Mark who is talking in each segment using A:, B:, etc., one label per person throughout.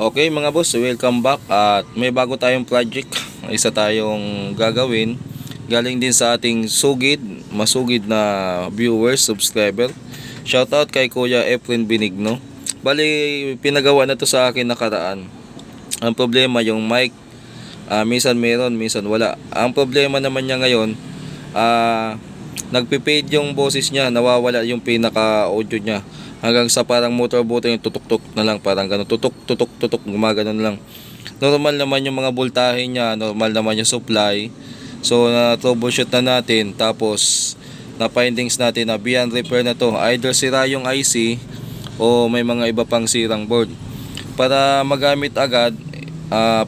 A: Okay mga boss, welcome back at may bago tayong project. Isa tayong gagawin. Galing din sa ating masugid na viewers, subscriber. Shoutout kay Kuya Efren Benigno. Bali, pinagawa na to sa akin nakaraan. Ang problema yung mic, minsan meron, minsan wala. Ang problema naman niya ngayon, nagpe-fade yung boses niya, nawawala yung pinaka-audio niya. Hanggang sa parang motor yung tutok-tuk na lang, parang ganun, tutok, gumagano na lang. Normal naman yung mga voltahe niya, normal naman yung supply. So na-troubleshoot na natin, tapos na-findings natin na beyond repair na to. Either sira yung IC o may mga iba pang sirang board. Para magamit agad,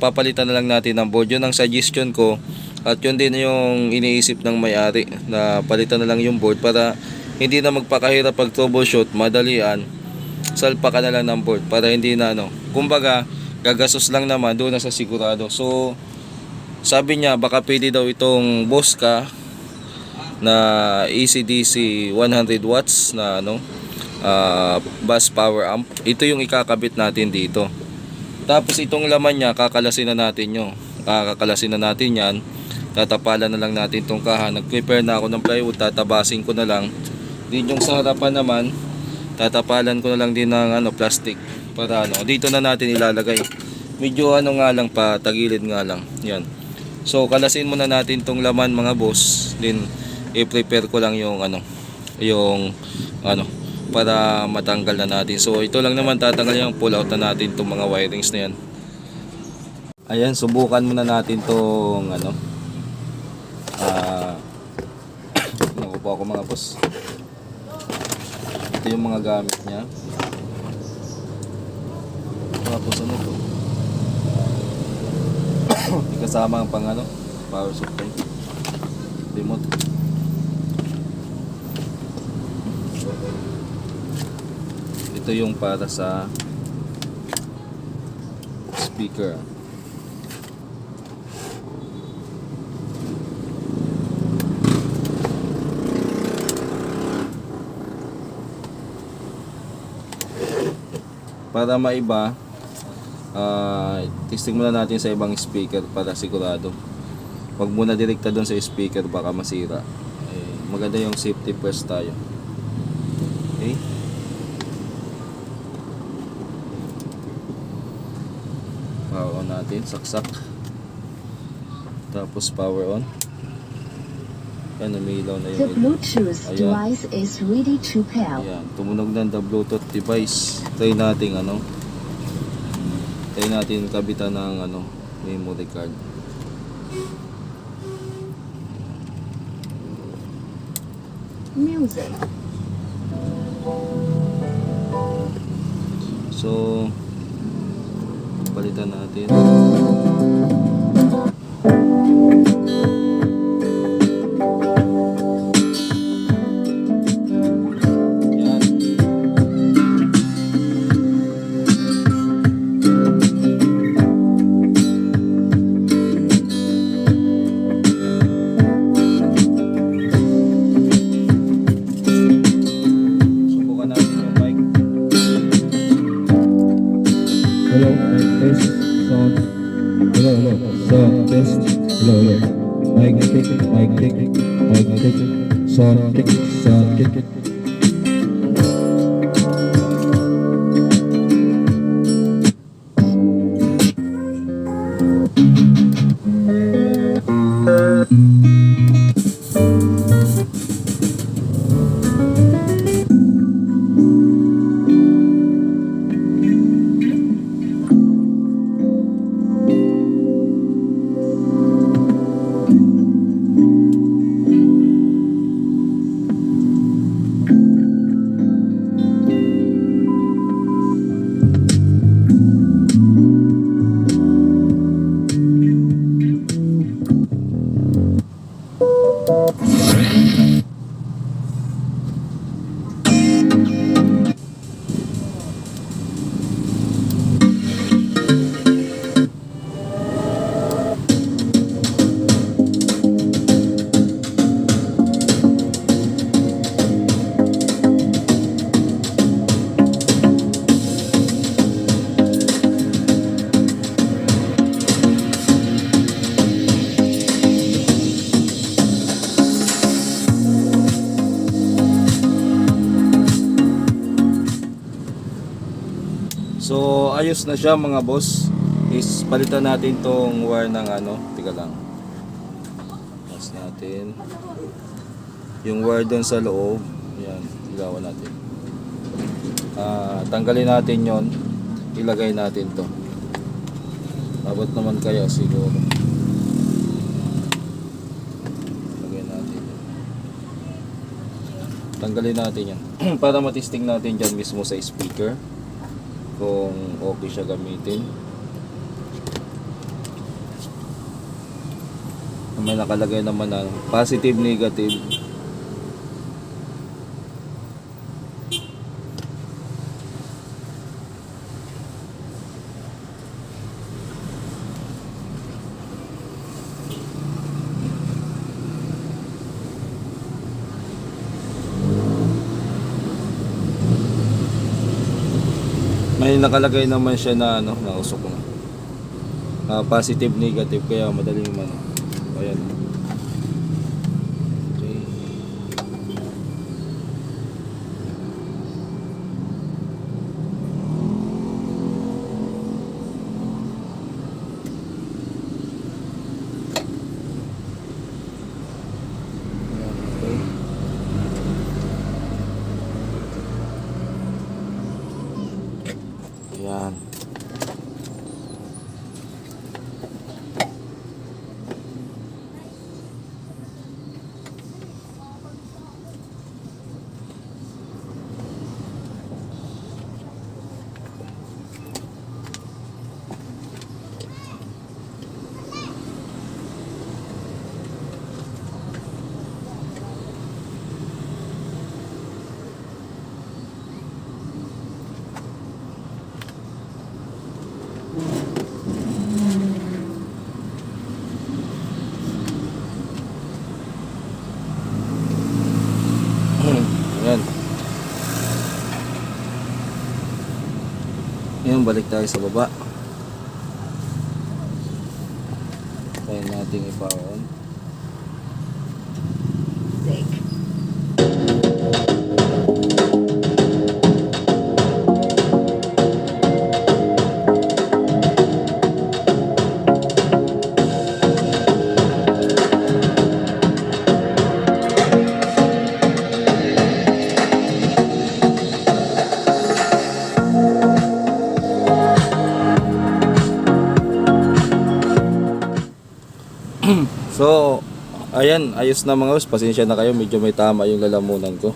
A: papalitan na lang natin ng board. Yun ang suggestion ko. At yun din yung iniisip ng may-ari, na palitan na lang yung board para hindi na magpakahirap pag troubleshoot, madalian, salpa ka na lang ng board para hindi na kumbaga gagastos lang naman doon na sa sigurado. So sabi niya baka pwede daw itong Bosca na AC/DC 100 watts na bus power amp. Ito yung ikakabit natin dito. Tapos itong laman niya kakalasin na natin yan. Tatapalan na lang natin itong kaha. Nag-prepare na ako ng plywood, tatabasin ko na lang. Din yung sa harapan naman, tatapalan ko na lang din ng plastic para dito na natin ilalagay. Medyo nga lang, patagilid nga lang. Yan. So kalasin muna natin tong laman mga boss. Din i-prepare ko lang yung para matanggal na natin. So ito lang naman, tatanggal yung pull out na natin tong mga wirings na yan. Ayan, subukan muna natin tong naku po ako mga boss. Ito yung mga gamit niya. Tapos to? Kasama ang power supply, remote. Ito yung para sa speaker. Para maiba, testing muna natin sa ibang speaker para sigurado. Wag muna direkta doon sa speaker, baka masira. Maganda yung safety first tayo. Okay? Power on natin, saksak. Tapos power on. Yan, umilaw na yung
B: The Bluetooth device is ready to pair.
A: Ayan, tumunog na the Bluetooth device. Try natin kabitan ng memory card.
B: Music.
A: So palitan natin.
C: Hello, mic test, sound. Hello, sound test. Hello. Mic check, sound check.
A: ayos na siya mga boss, is palitan natin tong wire ng ano, tika lang. Tapos natin yung wire doon sa loob. Yan, ilawan natin. Tanggalin natin yon, ilagay natin to. Abot naman kaya siguro. Lagay natin yan. Tanggalin natin yan para matisting natin dyan mismo sa speaker kung okay siya gamitin. May nakalagay naman na positive, negative. May nakalagay naman siya na ano, nausok ko na. Positive, negative, kaya madaling ano. Ayan. Okay. Ayan. Ayan. Ngayon balik tayo sa baba. Kaya natin ipa-on. So, ayan, ayos na mga boss. Pasensya na kayo, medyo may tama yung lalamunan ko.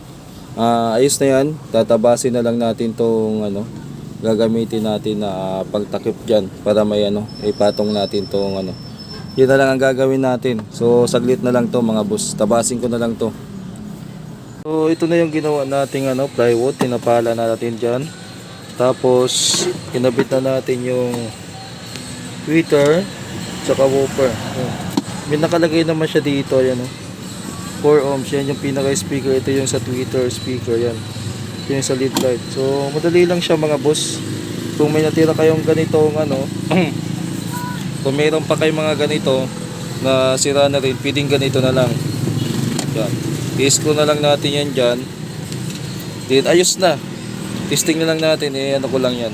A: Ayos na yan. Tatabasin na lang natin tong ano, gagamitin natin na pagtakip dyan para may ano, ipatong natin tong ano. Yun na lang ang gagawin natin. So, saglit na lang to mga boss. Tabasin ko na lang to. So, ito na yung ginawa nating ano, plywood. Tinapala na natin dyan. Tapos, kinabit na natin yung tweeter tsaka woofer. May nakalagay naman siya dito, yan o. 4 ohms, yan yung pinaka speaker. Ito yung sa tweeter speaker, yan. Ito yung sa lead light. So, madali lang siya mga boss. Kung may natira kayong ganitong ano, kung mayroon pa kayong mga ganito na sira na rin, pwedeng ganito na lang. Yan. I-screw na lang natin yan dyan. Then, ayos na. Testing na lang natin, ano ko lang yan.